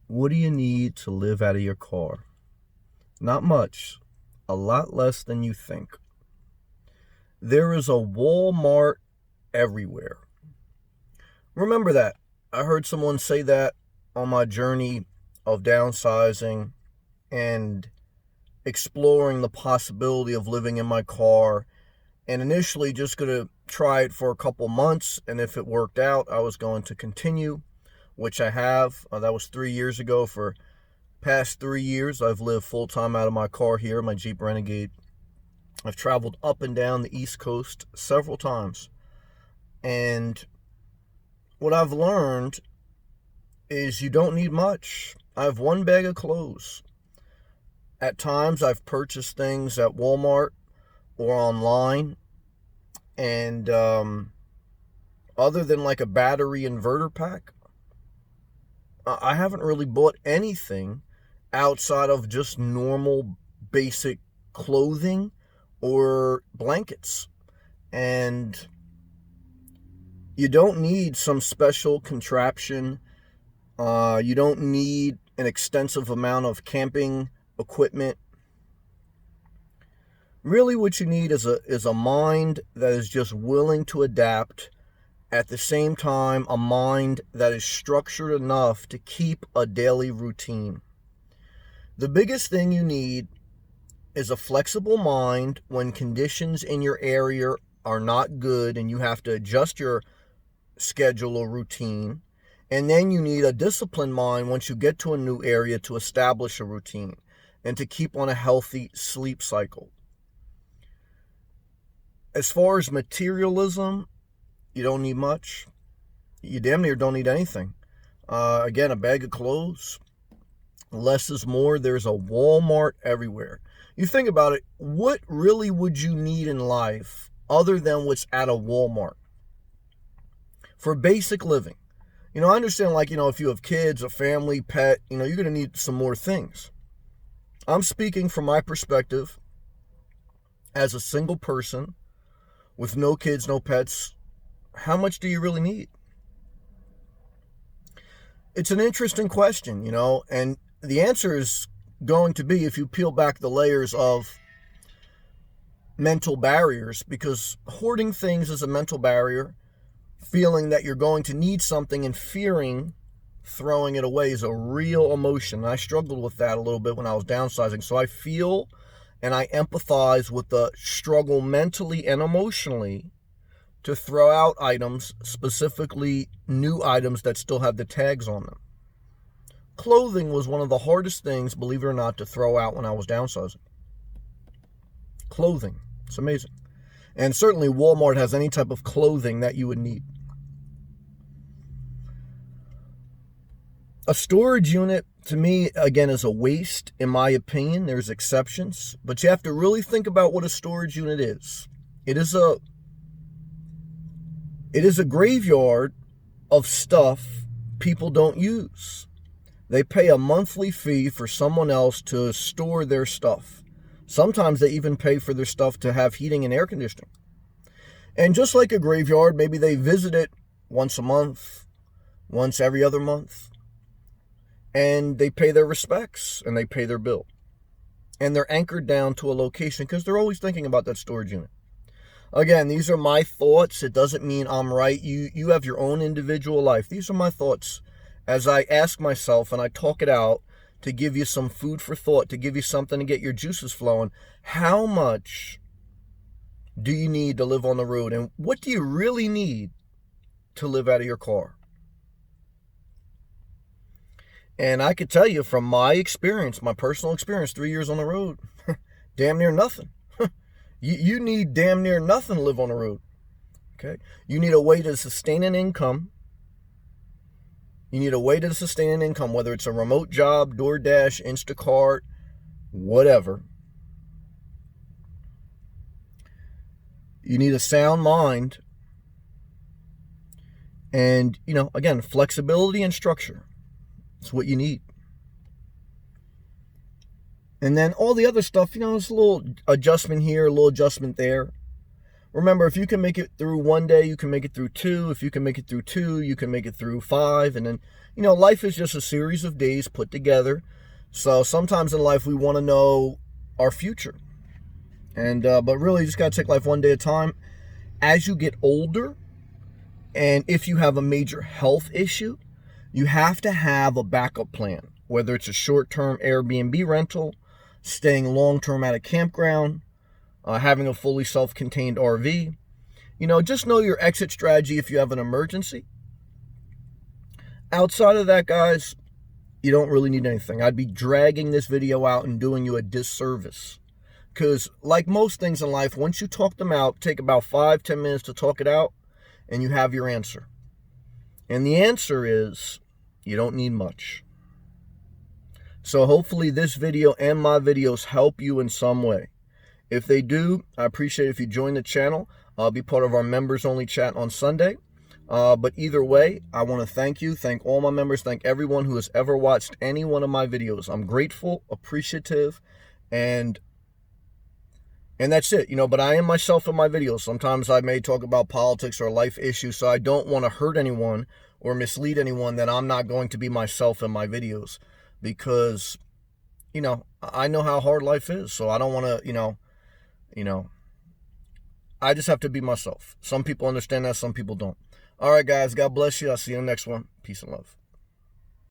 What do you need to live out of your car? Not much, a lot less than you think. There is a Walmart everywhere. Remember that. I heard someone say that on my journey of downsizing and exploring the possibility of living in my car, and initially just going to try it for a couple months, and if it worked out, I was going to continue, which I have. That was 3 years ago. For past 3 years, I've lived full-time out of my car here, my Jeep Renegade. I've traveled up and down the East Coast several times, and what I've learned is you don't need much. I have one bag of clothes. At times, I've purchased things at Walmart or online, and other than like a battery inverter pack, I haven't really bought anything outside of just normal basic clothing or blankets. And you don't need some special contraption. You don't need an extensive amount of camping equipment. Really, what you need is a mind that is just willing to adapt. At the same time, a mind that is structured enough to keep a daily routine. The biggest thing you need is a flexible mind when conditions in your area are not good and you have to adjust your schedule or routine. And then you need a disciplined mind once you get to a new area to establish a routine and to keep on a healthy sleep cycle. As far as materialism, you don't need much. You damn near don't need anything. Again, a bag of clothes. Less is more. There's a Walmart everywhere. You think about it, what really would you need in life other than what's at a Walmart for basic living? I understand, if you have kids, a family, pet, you're going to need some more things. I'm speaking from my perspective as a single person with no kids, no pets. How much do you really need? It's an interesting question, and the answer is going to be, if you peel back the layers of mental barriers, because hoarding things is a mental barrier. Feeling that you're going to need something and fearing throwing it away is a real emotion. I struggled with that a little bit when I was downsizing. So I feel and I empathize with the struggle mentally and emotionally to throw out items, specifically new items that still have the tags on them. Clothing was one of the hardest things, believe it or not, to throw out when I was downsizing. Clothing. It's amazing. And certainly Walmart has any type of clothing that you would need. A storage unit, to me, again, is a waste, in my opinion. There's exceptions, but you have to really think about what a storage unit is. It is a graveyard of stuff people don't use. They pay a monthly fee for someone else to store their stuff. Sometimes they even pay for their stuff to have heating and air conditioning. And just like a graveyard, maybe they visit it once a month, once every other month. And they pay their respects and they pay their bill. And they're anchored down to a location because they're always thinking about that storage unit. Again, these are my thoughts. It doesn't mean I'm right. You have your own individual life. These are my thoughts as I ask myself and I talk it out to give you some food for thought, to give you something to get your juices flowing. How much do you need to live on the road? And what do you really need to live out of your car? And I could tell you from my experience, my personal experience, 3 years on the road, damn near nothing. You need damn near nothing to live on the road. Okay? You need a way to sustain an income. You need a way to sustain an income, whether it's a remote job, DoorDash, Instacart, whatever. You need a sound mind. And, again, flexibility and structure. It's what you need. And then all the other stuff, it's a little adjustment here, a little adjustment there. remember, if you can make it through one day, you can make it through two. If you can make it through two, you can make it through five. And then, life is just a series of days put together. So sometimes in life, we want to know our future. But really, you just got to take life one day at a time. As you get older, and if you have a major health issue, you have to have a backup plan, whether it's a short-term Airbnb rental, staying long-term at a campground, having a fully self-contained RV. Just know your exit strategy if you have an emergency. Outside of that, guys, you don't really need anything. I'd be dragging this video out and doing you a disservice. Because like most things in life, once you talk them out, take about 5-10 minutes to talk it out, and you have your answer. And the answer is, you don't need much. So hopefully this video and my videos help you in some way. If they do, I appreciate it if you join the channel. I'll be part of our members-only chat on Sunday. But either way, I want to thank you, thank all my members, thank everyone who has ever watched any one of my videos. I'm grateful, appreciative, and that's it, but I am myself in my videos. Sometimes I may talk about politics or life issues, so I don't want to hurt anyone or mislead anyone that I'm not going to be myself in my videos, because, I know how hard life is, so I don't want to, I just have to be myself. Some people understand that, some people don't. All right, guys, God bless you. I'll see you in the next one. Peace and love.